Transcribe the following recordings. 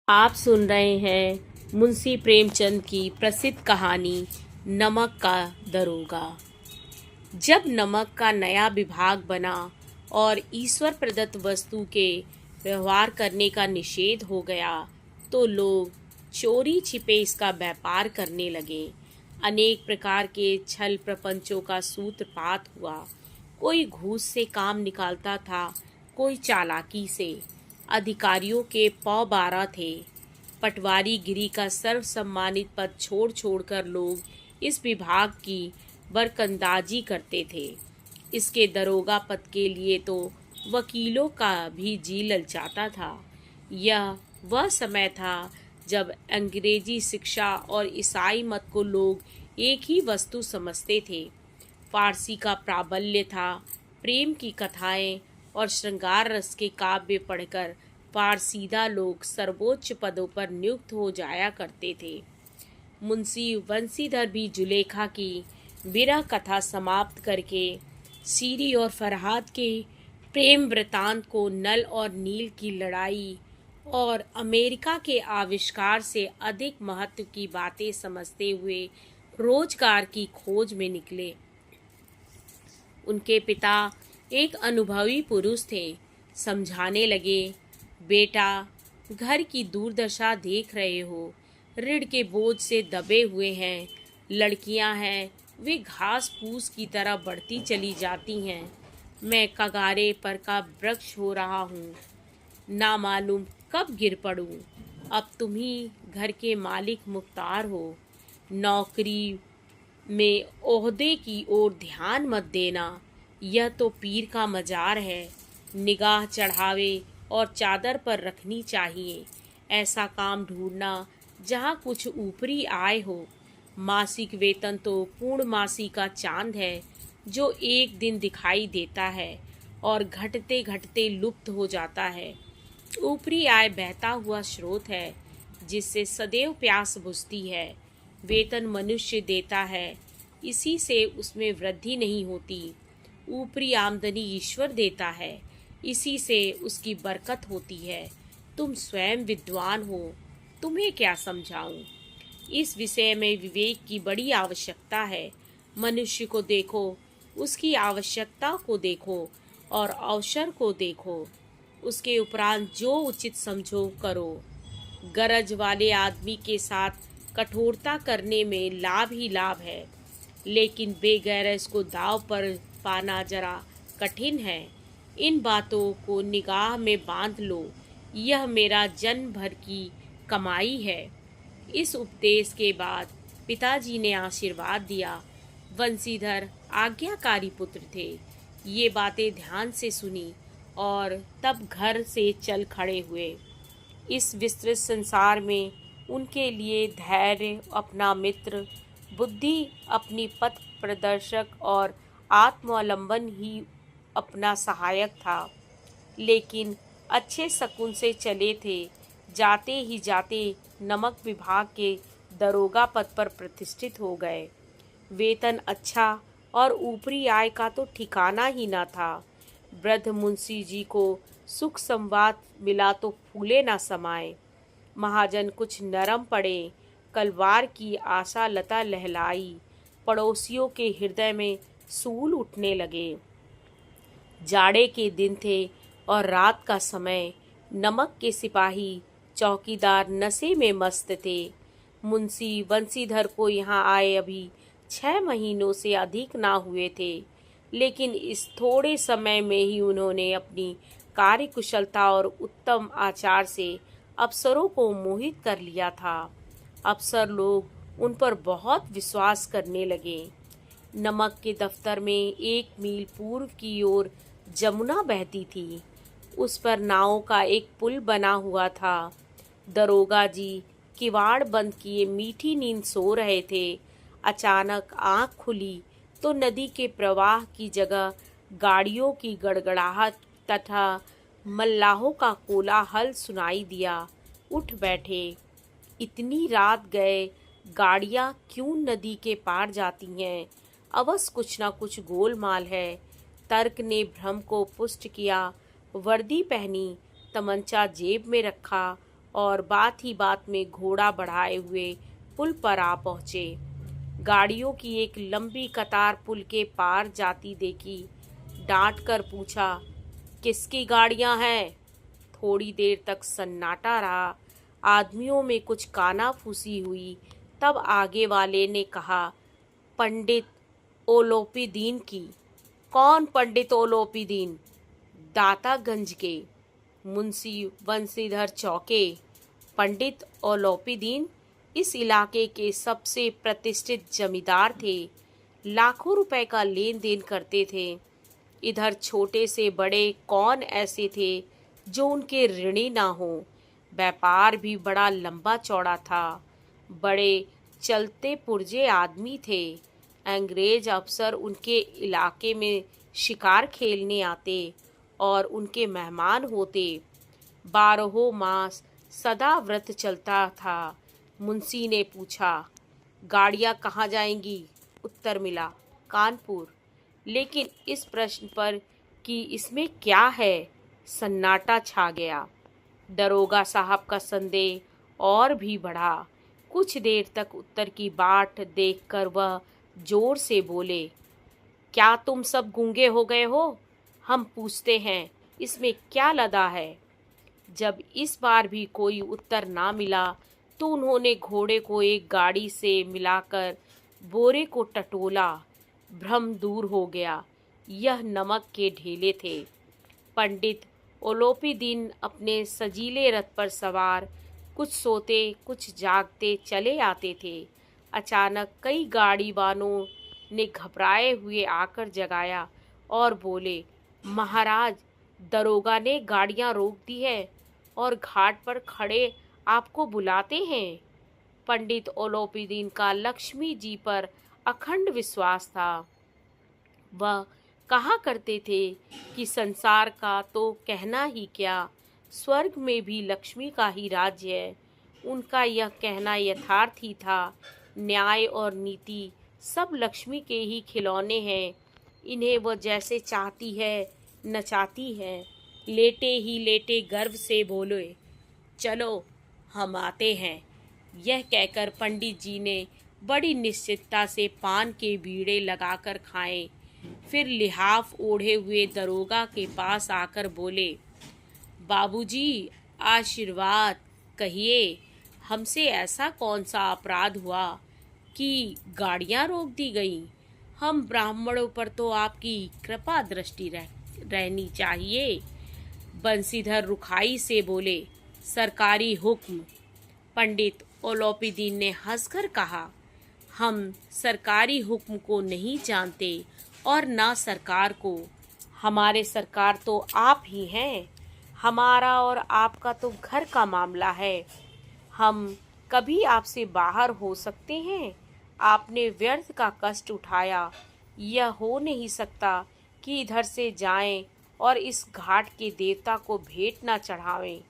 आप सुन रहे हैं मुंशी प्रेमचंद की प्रसिद्ध कहानी नमक का दरोगा। जब नमक का नया विभाग बना और ईश्वर प्रदत्त वस्तु के व्यवहार करने का निषेध हो गया तो लोग चोरी छिपे इसका व्यापार करने लगे। अनेक प्रकार के छल प्रपंचों का सूत्रपात हुआ। कोई घूस से काम निकालता था, कोई चालाकी से। अधिकारियों के पौ 12 थे। पटवारी गिरी का सर्व सम्मानित पद छोड़ छोड़कर लोग इस विभाग की बरकंदाजी करते थे। इसके दरोगा पद के लिए तो वकीलों का भी जी ललचाता था। यह वह समय था जब अंग्रेजी शिक्षा और ईसाई मत को लोग एक ही वस्तु समझते थे। फारसी का प्राबल्य था। प्रेम की कथाएं और श्रृंगार रस के काव्य पढ़कर पारसीदा लोग सर्वोच्च पदों पर नियुक्त हो जाया करते थे। मुंशी बंसीधर भी जुलेखा की विरह कथा समाप्त करके सीरी और फरहाद के प्रेम वृतांत को, नल और नील की लड़ाई और अमेरिका के आविष्कार से अधिक महत्व की बातें समझते हुए रोजगार की खोज में निकले। उनके पिता एक अनुभवी पुरुष थे। समझाने लगे, बेटा, घर की दुर्दशा देख रहे हो, ऋण के बोझ से दबे हुए हैं। लड़कियां हैं, वे घास फूस की तरह बढ़ती चली जाती हैं। मैं कगारे पर का वृक्ष हो रहा हूँ, ना मालूम कब गिर पड़ूं। अब तुम ही घर के मालिक मुख्तार हो। नौकरी में ओहदे की ओर ध्यान मत देना, यह तो पीर का मजार है। निगाह चढ़ावे और चादर पर रखनी चाहिए। ऐसा काम ढूंढना जहाँ कुछ ऊपरी आय हो। मासिक वेतन तो पूर्णमासी का चांद है जो एक दिन दिखाई देता है और घटते घटते लुप्त हो जाता है। ऊपरी आय बहता हुआ स्रोत है जिससे सदैव प्यास बुझती है। वेतन मनुष्य देता है, इसी से उसमें वृद्धि नहीं होती। ऊपरी आमदनी ईश्वर देता है, इसी से उसकी बरकत होती है। तुम स्वयं विद्वान हो, तुम्हें क्या समझाऊं। इस विषय में विवेक की बड़ी आवश्यकता है। मनुष्य को देखो, उसकी आवश्यकता को देखो और अवसर को देखो। उसके उपरांत जो उचित समझो करो। गरज वाले आदमी के साथ कठोरता करने में लाभ ही लाभ है, लेकिन बेगैरज को दाव पर पाना जरा कठिन है। इन बातों को निगाह में बांध लो, यह मेरा जन्म भर की कमाई है। इस उपदेश के बाद पिताजी ने आशीर्वाद दिया। वंशीधर आज्ञाकारी पुत्र थे। ये बातें ध्यान से सुनी और तब घर से चल खड़े हुए। इस विस्तृत संसार में उनके लिए धैर्य अपना मित्र, बुद्धि अपनी पथ प्रदर्शक और आत्मावलंबन ही अपना सहायक था। लेकिन अच्छे शकुन से चले थे। जाते ही जाते नमक विभाग के दरोगा पद पर प्रतिष्ठित हो गए। वेतन अच्छा और ऊपरी आय का तो ठिकाना ही न था। वृद्ध मुंशी जी को सुख संवाद मिला तो फूले ना समाए। महाजन कुछ नरम पड़े। कलवार की आशा लता लहलाई। पड़ोसियों के हृदय में सूल उठने लगे। जाड़े के दिन थे और रात का समय। नमक के सिपाही चौकीदार नशे में मस्त थे। मुंशी बंसीधर को यहाँ आए अभी 6 महीनों से अधिक ना हुए थे, लेकिन इस थोड़े समय में ही उन्होंने अपनी कार्यकुशलता और उत्तम आचार से अफसरों को मोहित कर लिया था। अफसर लोग उन पर बहुत विश्वास करने लगे। नमक के दफ्तर में 1 मील पूर्व की ओर जमुना बहती थी। उस पर नावों का एक पुल बना हुआ था। दरोगा जी किवाड़ बंद किए मीठी नींद सो रहे थे। अचानक आंख खुली तो नदी के प्रवाह की जगह गाड़ियों की गड़गड़ाहट तथा मल्लाहों का कोलाहल सुनाई दिया। उठ बैठे। इतनी रात गए गाड़ियां क्यों नदी के पार जाती हैं? अवश्य कुछ ना कुछ गोलमाल है। तर्क ने भ्रम को पुष्ट किया। वर्दी पहनी, तमंचा जेब में रखा और बात ही बात में घोड़ा बढ़ाए हुए पुल पर आ पहुँचे। गाड़ियों की एक लंबी कतार पुल के पार जाती देखी। डांट कर पूछा, किसकी गाड़ियां हैं? थोड़ी देर तक सन्नाटा रहा। आदमियों में कुछ कानाफूसी हुई। तब आगे वाले ने कहा, पंडित ओलोपीदीन की। कौन पंडित ओलोपीदीन? दातागंज के। मुंशी बंसीधर चौके। पंडित ओलोपीदीन इस इलाके के सबसे प्रतिष्ठित जमींदार थे। लाखों रुपए का लेन देन करते थे। इधर छोटे से बड़े कौन ऐसे थे जो उनके ऋणी ना हो। व्यापार भी बड़ा लंबा चौड़ा था। बड़े चलते पुर्जे आदमी थे। अंग्रेज अफसर उनके इलाके में शिकार खेलने आते और उनके मेहमान होते। बारहों मास सदा व्रत चलता था। मुंशी ने पूछा, गाड़ियाँ कहाँ जाएंगी? उत्तर मिला, कानपुर। लेकिन इस प्रश्न पर कि इसमें क्या है, सन्नाटा छा गया। दरोगा साहब का संदेह और भी बढ़ा। कुछ देर तक उत्तर की बाट देखकर वह जोर से बोले, क्या तुम सब गूंगे हो गए हो? हम पूछते हैं, इसमें क्या लदा है? जब इस बार भी कोई उत्तर ना मिला तो उन्होंने घोड़े को एक गाड़ी से मिलाकर बोरे को टटोला। भ्रम दूर हो गया। यह नमक के ढेले थे। पंडित ओलोपीदीन अपने सजीले रथ पर सवार कुछ सोते कुछ जागते चले आते थे। अचानक कई गाड़ी वालों ने घबराए हुए आकर जगाया और बोले, महाराज, दरोगा ने गाड़ियां रोक दी है और घाट पर खड़े आपको बुलाते हैं। पंडित ओलोपीदीन का लक्ष्मी जी पर अखंड विश्वास था। वह कहा करते थे कि संसार का तो कहना ही क्या, स्वर्ग में भी लक्ष्मी का ही राज्य है। उनका यह कहना यथार्थ ही था। न्याय और नीति सब लक्ष्मी के ही खिलौने हैं। इन्हें वह जैसे चाहती है नचाती है। लेटे ही लेटे गर्व से बोले, चलो हम आते हैं। यह कहकर पंडित जी ने बड़ी निश्चितता से पान के बीड़े लगाकर खाए। फिर लिहाफ ओढ़े हुए दरोगा के पास आकर बोले, बाबूजी, आशीर्वाद कहिए, हमसे ऐसा कौन सा अपराध हुआ कि गाड़ियां रोक दी गईं? हम ब्राह्मणों पर तो आपकी कृपा दृष्टि रहनी चाहिए। बंसीधर रुखाई से बोले, सरकारी हुक्म। पंडित ओलोपीदीन ने हंसकर कहा, हम सरकारी हुक्म को नहीं जानते और ना सरकार को। हमारे सरकार तो आप ही हैं। हमारा और आपका तो घर का मामला है। हम कभी आपसे बाहर हो सकते हैं? आपने व्यर्थ का कष्ट उठाया। यह हो नहीं सकता कि इधर से जाएं और इस घाट के देवता को भेंट न चढ़ावें।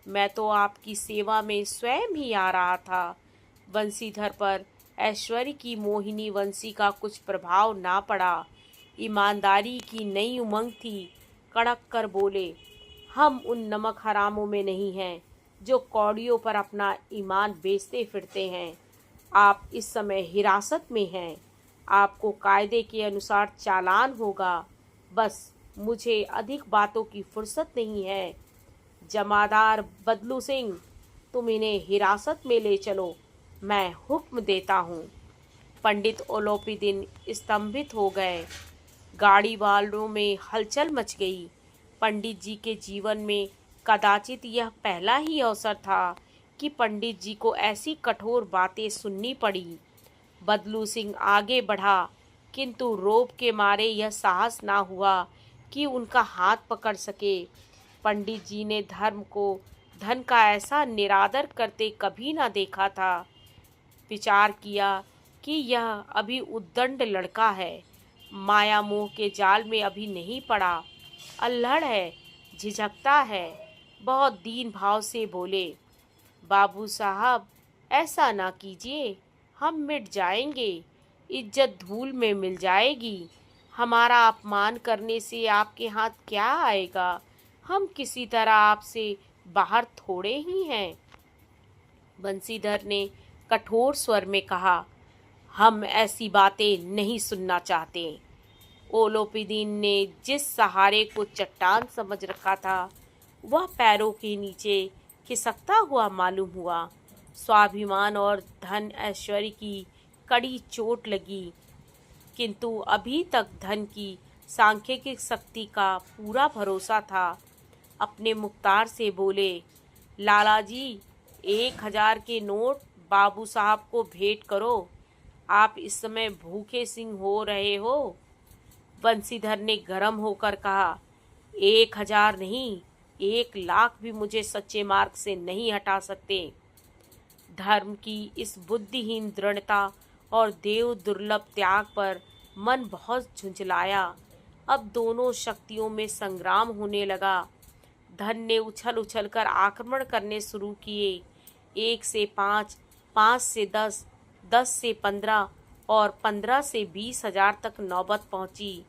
मैं तो आपकी सेवा में स्वयं ही आ रहा था। बंसीधर पर ऐश्वर्य की मोहिनी वंशी का कुछ प्रभाव ना पड़ा। ईमानदारी की नई उमंग थी। कड़क कर बोले, हम उन नमक हरामों में नहीं हैं जो कौड़ियों पर अपना ईमान बेचते फिरते हैं। आप इस समय हिरासत में हैं। आपको कायदे के अनुसार चालान होगा। बस मुझे अधिक बातों की फुर्सत नहीं है। जमादार बदलू सिंह, तुम इन्हें हिरासत में ले चलो, मैं हुक्म देता हूँ। पंडित ओलोपीदीन स्तंभित हो गए। गाड़ी वालों में हलचल मच गई। पंडित जी के जीवन में कदाचित यह पहला ही अवसर था कि पंडित जी को ऐसी कठोर बातें सुननी पड़ी। बदलू सिंह आगे बढ़ा, किंतु रोब के मारे यह साहस ना हुआ कि उनका हाथ पकड़ सके। पंडित जी ने धर्म को धन का ऐसा निरादर करते कभी ना देखा था। विचार किया कि यह अभी उद्दंड लड़का है, माया मोह के जाल में अभी नहीं पड़ा, अल्हड़ है, झिझकता है। बहुत दीन भाव से बोले, बाबू साहब, ऐसा ना कीजिए, हम मिट जाएंगे, इज्जत धूल में मिल जाएगी। हमारा अपमान करने से आपके हाथ क्या आएगा? हम किसी तरह आपसे बाहर थोड़े ही हैं। बंसीधर ने कठोर स्वर में कहा, हम ऐसी बातें नहीं सुनना चाहते। ओलोपीदीन ने जिस सहारे को चट्टान समझ रखा था वह पैरों के नीचे खिसकता हुआ मालूम हुआ। स्वाभिमान और धन ऐश्वर्य की कड़ी चोट लगी, किंतु अभी तक धन की सांख्यिकी शक्ति का पूरा भरोसा था। अपने मुख्तार से बोले, लाला जी, 1,000 के नोट बाबू साहब को भेंट करो। आप इस समय भूखे सिंह हो रहे हो। बंसीधर ने गरम होकर कहा, 1,000 नहीं, 1,00,000 भी मुझे सच्चे मार्ग से नहीं हटा सकते। धर्म की इस बुद्धिहीन दृढ़ता और देव दुर्लभ त्याग पर मन बहुत झुंझलाया। अब दोनों शक्तियों में संग्राम होने लगा। धन ने उछल उछल कर आक्रमण करने शुरू किए। 1 से 5, 5 से 10, 10 से 15 और 15 से 20,000 तक नौबत पहुंची,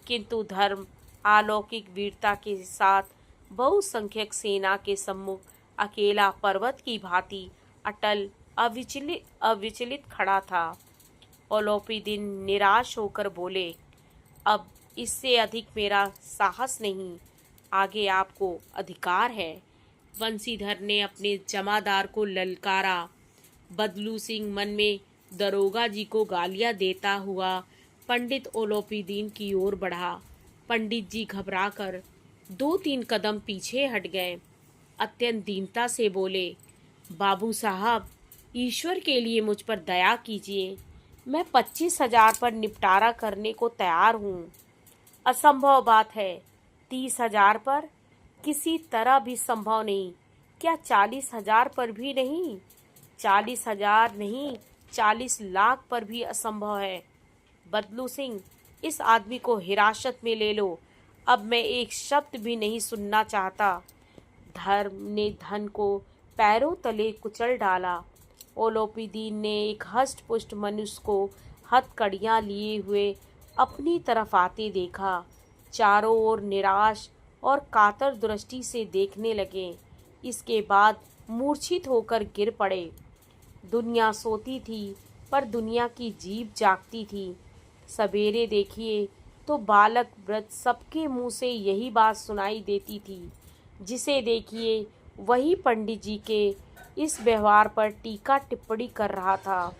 किंतु धर्म अलौकिक वीरता के साथ बहुसंख्यक सेना के सम्मुख अकेला पर्वत की भांति अटल अविचलित खड़ा था। ओलोपीदीन निराश होकर बोले, अब इससे अधिक मेरा साहस नहीं, आगे आपको अधिकार है। बंसीधर ने अपने जमादार को ललकारा। बदलू सिंह मन में दरोगा जी को गालियां देता हुआ पंडित ओलोपीदीन की ओर बढ़ा। पंडित जी घबराकर 2-3 कदम पीछे हट गए। अत्यंत दीनता से बोले, बाबू साहब, ईश्वर के लिए मुझ पर दया कीजिए। मैं 25,000 पर निपटारा करने को तैयार हूँ। असंभव बात है। 30,000 पर किसी तरह भी संभव नहीं। क्या 40,000 पर भी नहीं? 40,000 नहीं, 40,00,000 पर भी असंभव है। बदलू सिंह, इस आदमी को हिरासत में ले लो। अब मैं एक शब्द भी नहीं सुनना चाहता। धर्म ने धन को पैरों तले कुचल डाला। ओलोपीदीन ने एक हष्ट पुष्ट मनुष्य को हथकड़ियाँ लिए हुए अपनी तरफ आते देखा। चारों ओर निराश और कातर दृष्टि से देखने लगे। इसके बाद मूर्छित होकर गिर पड़े। दुनिया सोती थी पर दुनिया की जीभ जागती थी। सवेरे देखिए तो बालक वृद्ध सबके मुंह से यही बात सुनाई देती थी। जिसे देखिए वही पंडित जी के इस व्यवहार पर टीका टिप्पणी कर रहा था।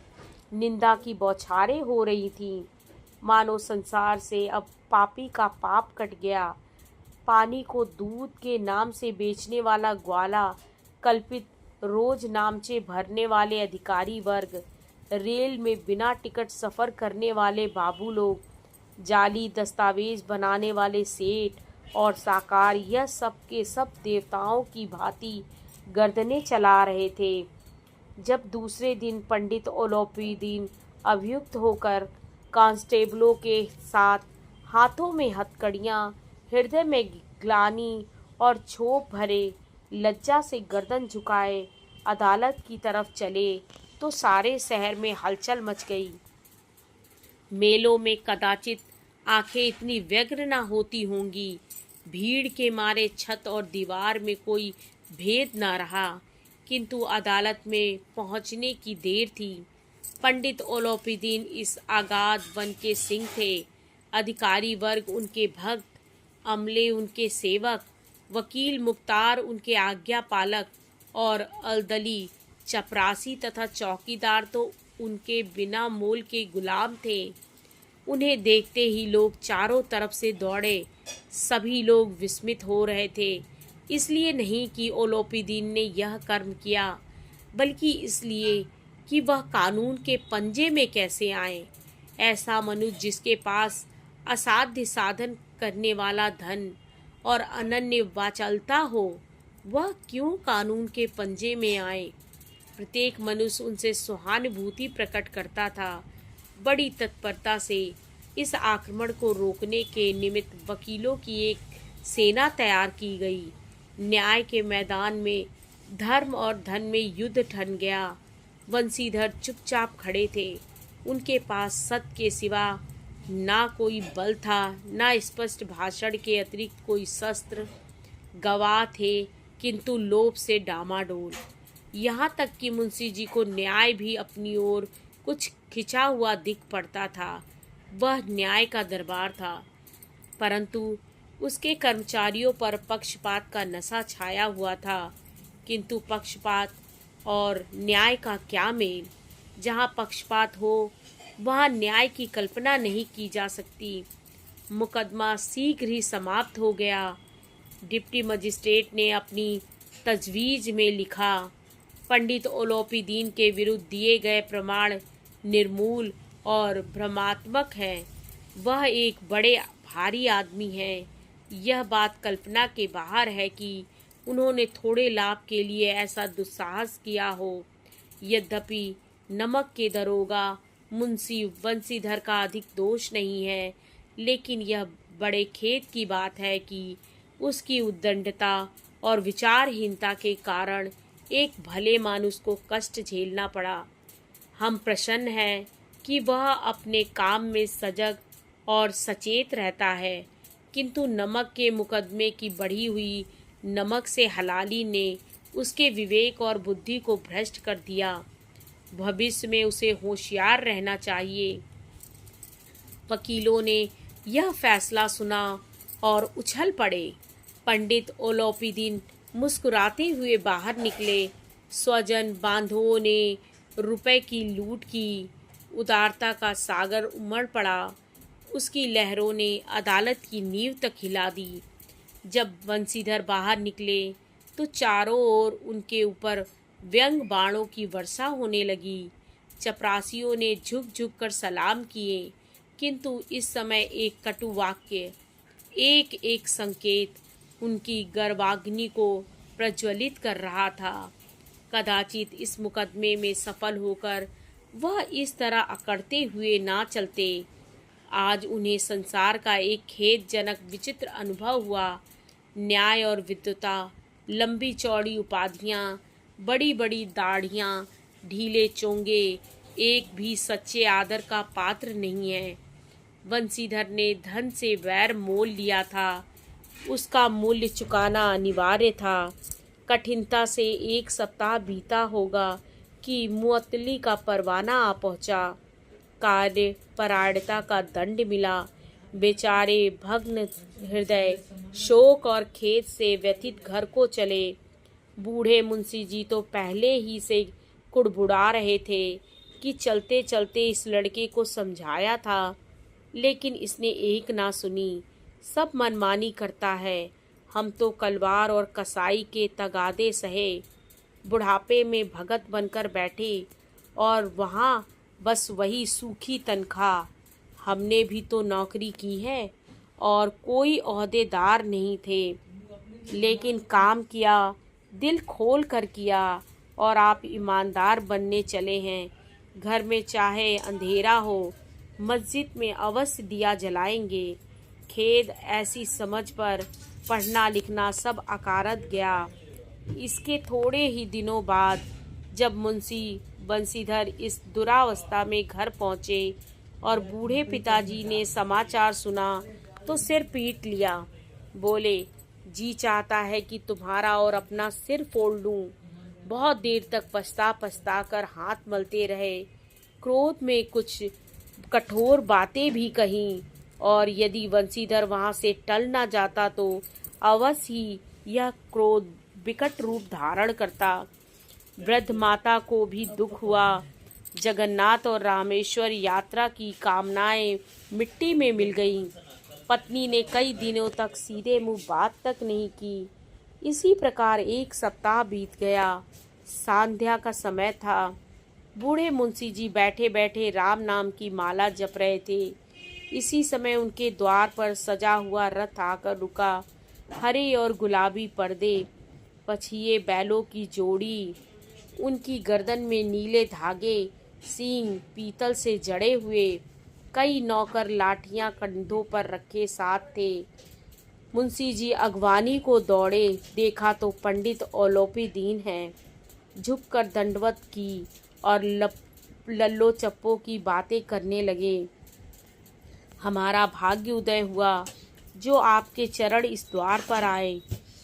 निंदा की बौछारें हो रही थीं। मानो संसार से अब पापी का पाप कट गया। पानी को दूध के नाम से बेचने वाला ग्वाला, कल्पित रोज नामचे भरने वाले अधिकारी वर्ग, रेल में बिना टिकट सफ़र करने वाले बाबू लोग, जाली दस्तावेज बनाने वाले सेठ और साकार, यह सब के सब देवताओं की भांति गर्दनें चला रहे थे। जब दूसरे दिन पंडित ओलोपीदीन अभियुक्त होकर कांस्टेबलों के साथ हाथों में हथकड़ियाँ, हृदय में ग्लानि और क्षोभ भरे, लज्जा से गर्दन झुकाए अदालत की तरफ चले तो सारे शहर में हलचल मच गई। मेलों में कदाचित आंखें इतनी व्यग्र न होती होंगी। भीड़ के मारे छत और दीवार में कोई भेद न रहा, किंतु अदालत में पहुंचने की देर थी। पंडित ओलोपीदीन इस अगाध वन के सिंह थे। अधिकारी वर्ग उनके भक्त, अमले उनके सेवक, वकील मुख्तार उनके आज्ञा पालक और अलदली, चपरासी तथा चौकीदार तो उनके बिना मोल के गुलाम थे। उन्हें देखते ही लोग चारों तरफ से दौड़े। सभी लोग विस्मित हो रहे थे, इसलिए नहीं कि ओलोपीदीन ने यह कर्म किया, बल्कि इसलिए कि वह कानून के पंजे में कैसे आए। ऐसा मनुष्य जिसके पास असाध्य साधन करने वाला धन और अनन्य वाचालता हो, वह क्यों कानून के पंजे में आए। प्रत्येक मनुष्य उनसे सहानुभूति प्रकट करता था। बड़ी तत्परता से इस आक्रमण को रोकने के निमित्त वकीलों की एक सेना तैयार की गई। न्याय के मैदान में धर्म और धन में युद्ध ठन गया। बंसीधर चुपचाप खड़े थे। उनके पास सत्य के सिवा ना कोई बल था, ना स्पष्ट भाषण के अतिरिक्त कोई शस्त्र। गवाह थे किंतु लोभ से डामाडोल। यहाँ तक कि मुंशी जी को न्याय भी अपनी ओर कुछ खिंचा हुआ दिख पड़ता था। वह न्याय का दरबार था, परंतु उसके कर्मचारियों पर पक्षपात का नशा छाया हुआ था। किंतु पक्षपात और न्याय का क्या मेल? जहाँ पक्षपात हो वहाँ न्याय की कल्पना नहीं की जा सकती। मुकदमा शीघ्र ही समाप्त हो गया। डिप्टी मजिस्ट्रेट ने अपनी तजवीज़ में लिखा, पंडित ओलोपीदीन के विरुद्ध दिए गए प्रमाण निर्मूल और भ्रमात्मक हैं। वह एक बड़े भारी आदमी हैं। यह बात कल्पना के बाहर है कि उन्होंने थोड़े लाभ के लिए ऐसा दुस्साहस किया हो। यद्यपि नमक के दरोगा मुंशी बंसीधर का अधिक दोष नहीं है, लेकिन यह बड़े खेद की बात है कि उसकी उद्दंडता और विचारहीनता के कारण एक भले मानुष को कष्ट झेलना पड़ा। हम प्रसन्न हैं कि वह अपने काम में सजग और सचेत रहता है, किंतु नमक के मुकदमे की बढ़ी हुई नमक से हलाली ने उसके विवेक और बुद्धि को भ्रष्ट कर दिया। भविष्य में उसे होशियार रहना चाहिए। वकीलों ने यह फैसला सुना और उछल पड़े। पंडित ओलोपीदीन मुस्कुराते हुए बाहर निकले। स्वजन बांधवों ने रुपए की लूट की। उदारता का सागर उमड़ पड़ा। उसकी लहरों ने अदालत की नींव तक हिला दी। जब बंसीधर बाहर निकले तो चारों ओर उनके ऊपर व्यंग बाणों की वर्षा होने लगी। चपरासियों ने झुक झुक कर सलाम किए, किंतु इस समय एक कटु वाक्य, एक एक संकेत उनकी गर्वाग्नि को प्रज्वलित कर रहा था। कदाचित इस मुकदमे में सफल होकर वह इस तरह अकड़ते हुए ना चलते। आज उन्हें संसार का एक खेदजनक विचित्र अनुभव हुआ। न्याय और विद्वता, लंबी चौड़ी उपाधियाँ, बड़ी बड़ी दाढ़ियाँ, ढीले चोंगे एक भी सच्चे आदर का पात्र नहीं है। बंसीधर ने धन से वैर मोल लिया था। उसका मूल्य चुकाना अनिवार्य था। कठिनता से 1 सप्ताह बीता होगा कि मुअत्तली का परवाना आ पहुंचा। कार्य परायणता का दंड मिला। बेचारे भग्न हृदय शोक और खेद से व्यथित घर को चले। बूढ़े मुंशी जी तो पहले ही से कुड़बुड़ा रहे थे कि चलते चलते इस लड़के को समझाया था, लेकिन इसने एक ना सुनी। सब मनमानी करता है। हम तो कलवार और कसाई के तगादे सहे, बुढ़ापे में भगत बनकर बैठे और वहाँ बस वही सूखी तनख्वाह। हमने भी तो नौकरी की है और कोई ओहदेदार नहीं थे, लेकिन काम किया, दिल खोल कर किया और आप ईमानदार बनने चले हैं। घर में चाहे अंधेरा हो, मस्जिद में अवश्य दिया जलाएंगे। खेद ऐसी समझ पर पढ़ना लिखना सब अकारत गया। इसके थोड़े ही दिनों बाद जब मुंशी बंसीधर इस दुरावस्था में घर पहुँचे और बूढ़े पिताजी ने समाचार सुना तो सिर पीट लिया। बोले, जी चाहता है कि तुम्हारा और अपना सिर फोड़ लूं। बहुत देर तक पछता पछता कर हाथ मलते रहे। क्रोध में कुछ कठोर बातें भी कहीं, और यदि बंसीधर वहां से टल ना जाता तो अवश्य ही यह क्रोध विकट रूप धारण करता। वृद्ध माता को भी दुख हुआ। जगन्नाथ और रामेश्वर यात्रा की कामनाएं मिट्टी में मिल गईं। पत्नी ने कई दिनों तक सीधे मुंह बात तक नहीं की। इसी प्रकार 1 सप्ताह बीत गया। संध्या का समय था। बूढ़े मुंशी जी बैठे बैठे राम नाम की माला जप रहे थे। इसी समय उनके द्वार पर सजा हुआ रथ आकर रुका। हरे और गुलाबी पर्दे, पछिए बैलों की जोड़ी, उनकी गर्दन में नीले धागे, सींग पीतल से जड़े हुए, कई नौकर लाठियां कंधों पर रखे साथ थे। मुंशी जी अगवानी को दौड़े। देखा तो पंडित ओलोपीदीन हैं। झुककर दंडवत की और लल्लो चप्पो की बातें करने लगे। हमारा भाग्य उदय हुआ जो आपके चरण इस द्वार पर आए।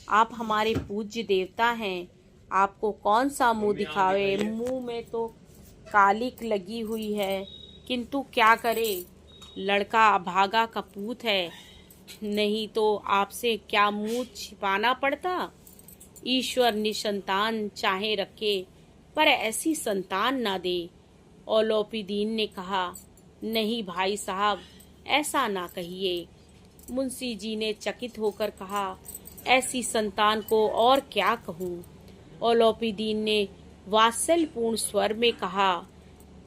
आप हमारे पूज्य देवता हैं, आपको कौन सा मुंह दिखावे। मुंह में तो कालिक लगी हुई है, किंतु क्या करे, लड़का अभागा कपूत है, नहीं तो आपसे क्या मुंह छिपाना पड़ता। ईश्वर निसंतान चाहे रखे, पर ऐसी संतान ना दे। ओलोपीदीन ने कहा, नहीं भाई साहब, ऐसा ना कहिए। मुंशी जी ने चकित होकर कहा, ऐसी संतान को और क्या कहूँ। ओलोपीदीन ने वात्सल्यपूर्ण स्वर में कहा,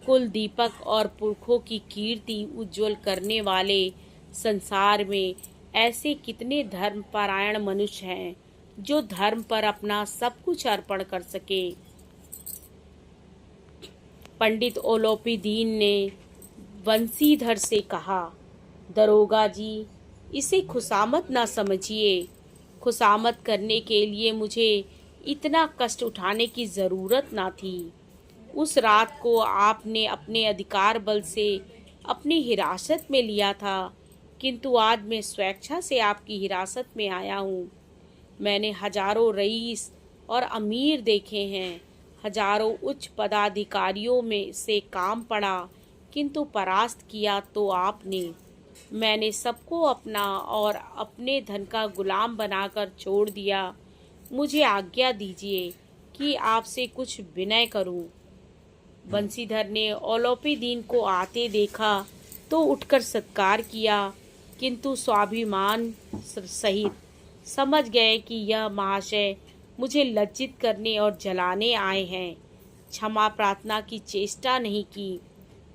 कुल दीपक और पुरखों की कीर्ति उज्जवल करने वाले संसार में ऐसे कितने धर्मपरायण मनुष्य हैं जो धर्म पर अपना सब कुछ अर्पण कर सके। पंडित ओलोपीदीन ने बंसीधर से कहा, दरोगा जी, इसे खुशामत ना समझिए। खुशामत करने के लिए मुझे इतना कष्ट उठाने की ज़रूरत ना थी। उस रात को आपने अपने अधिकार बल से अपनी हिरासत में लिया था, किंतु आज मैं स्वेच्छा से आपकी हिरासत में आया हूँ। मैंने हजारों रईस और अमीर देखे हैं, हजारों उच्च पदाधिकारियों में से काम पड़ा, किंतु परास्त किया तो आपने। मैंने सबको अपना और अपने धन का गुलाम बनाकर छोड़ दिया। मुझे आज्ञा दीजिए कि आपसे कुछ विनय करूं। बंसीधर ने ओलोपीदीन को आते देखा तो उठकर सत्कार किया, किंतु स्वाभिमान सहित समझ गए कि यह महाशय मुझे लज्जित करने और जलाने आए हैं। क्षमा प्रार्थना की चेष्टा नहीं की,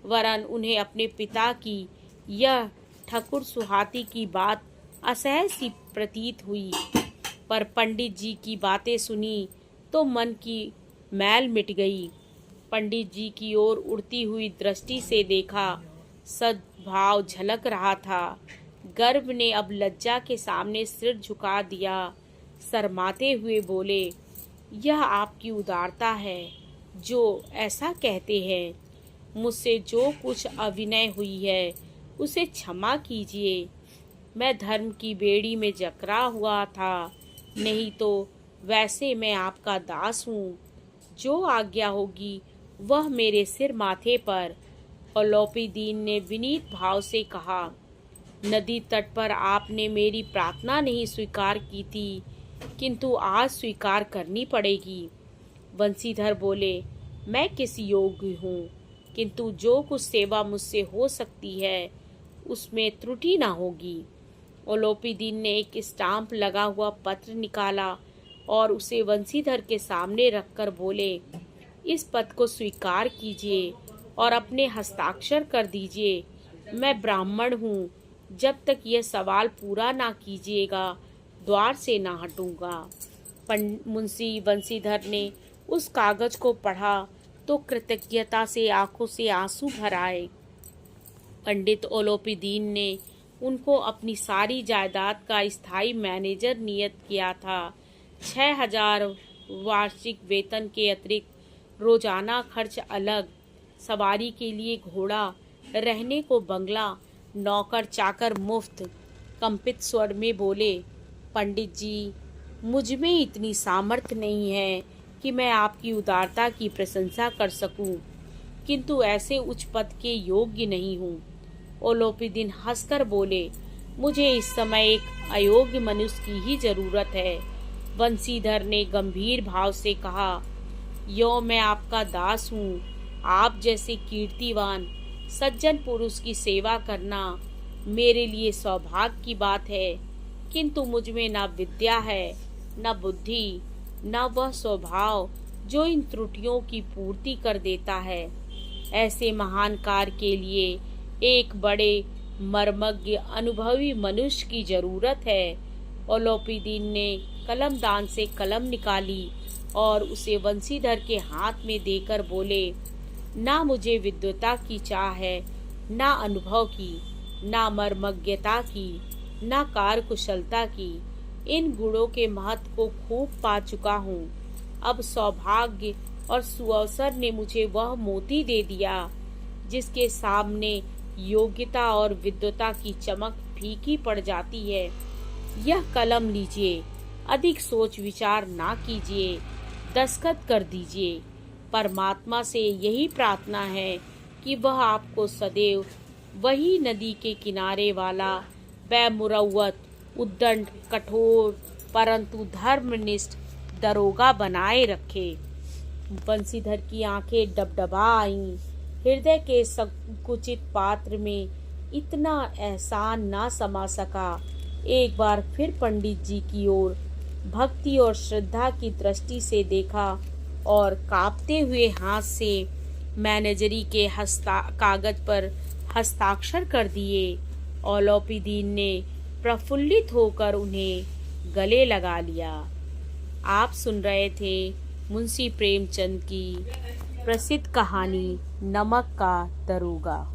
वरन उन्हें अपने पिता की यह ठकुर सुहाती की बात असहज सी प्रतीत हुई। पर पंडित जी की बातें सुनी तो मन की मैल मिट गई। पंडित जी की ओर उड़ती हुई दृष्टि से देखा, सद्भाव झलक रहा था। गर्भ ने अब लज्जा के सामने सिर झुका दिया। शर्माते हुए बोले, यह आपकी उदारता है जो ऐसा कहते हैं। मुझसे जो कुछ अविनय हुई है उसे क्षमा कीजिए। मैं धर्म की बेड़ी में जकड़ा हुआ था, नहीं तो वैसे मैं आपका दास हूँ। जो आज्ञा होगी वह मेरे सिर माथे पर। ओलोपीदीन ने विनीत भाव से कहा, नदी तट पर आपने मेरी प्रार्थना नहीं स्वीकार की थी, किंतु आज स्वीकार करनी पड़ेगी। बंसीधर बोले, मैं किस योग्य हूँ, किंतु जो कुछ सेवा मुझसे हो सकती है उसमें त्रुटि ना होगी। ओलोपीदीन ने एक स्टाम्प लगा हुआ पत्र निकाला और उसे बंसीधर के सामने रखकर बोले, इस पत्र को स्वीकार कीजिए और अपने हस्ताक्षर कर दीजिए। मैं ब्राह्मण हूँ, जब तक यह सवाल पूरा ना कीजिएगा द्वार से ना हटूंगा। मुंशी बंसीधर ने उस कागज को पढ़ा तो कृतज्ञता से आंखों से आंसू भर आए। पंडित ओलोपीदीन ने उनको अपनी सारी जायदाद का स्थायी मैनेजर नियत किया था। 6,000 वार्षिक वेतन के अतिरिक्त रोजाना खर्च अलग, सवारी के लिए घोड़ा, रहने को बंगला, नौकर चाकर मुफ्त। कंपित स्वर में बोले, पंडित जी, मुझ में इतनी सामर्थ्य नहीं है कि मैं आपकी उदारता की प्रशंसा कर सकूं, किंतु ऐसे उच्च पद के योग्य नहीं हूँ। ओलोपीदीन हंसकर बोले, मुझे इस समय एक अयोग्य मनुष्य की ही जरूरत है। बंसीधर ने गंभीर भाव से कहा, यो मैं आपका दास हूँ। आप जैसे कीर्तिवान सज्जन पुरुष की सेवा करना मेरे लिए सौभाग्य की बात है, किंतु मुझ में न विद्या है, न बुद्धि, न वह स्वभाव जो इन त्रुटियों की पूर्ति कर देता है। ऐसे महान कार्य के लिए एक बड़े मर्मज्ञ अनुभवी मनुष्य की जरूरत है। ओलोपीदीन ने कलमदान से कलम निकाली और उसे बंसीधर के हाथ में देकर बोले, ना मुझे विद्वता की चाह है, ना अनुभव की, ना मर्मज्ञता की, ना कार्यकुशलता की। इन गुणों के महत्व को खूब पा चुका हूँ। अब सौभाग्य और सुअवसर ने मुझे वह मोती दे दिया जिसके सामने योग्यता और विद्वता की चमक फीकी पड़ जाती है। यह कलम लीजिए, अधिक सोच विचार ना कीजिए, दस्तखत कर दीजिए। परमात्मा से यही प्रार्थना है कि वह आपको सदैव वही नदी के किनारे वाला बेमुरौवत, उद्दंड, कठोर परंतु धर्मनिष्ठ दरोगा बनाए रखे। बंसीधर की आंखें डबडबा आईं। हृदय के संकुचित पात्र में इतना एहसान ना समा सका। एक बार फिर पंडित जी की ओर भक्ति और श्रद्धा की दृष्टि से देखा और कांपते हुए हाथ से मैनेजरी के कागज पर हस्ताक्षर कर दिए। औलोपीदीन ने प्रफुल्लित होकर उन्हें गले लगा लिया। आप सुन रहे थे मुंशी प्रेमचंद की प्रसिद्ध कहानी नमक का दरोगा।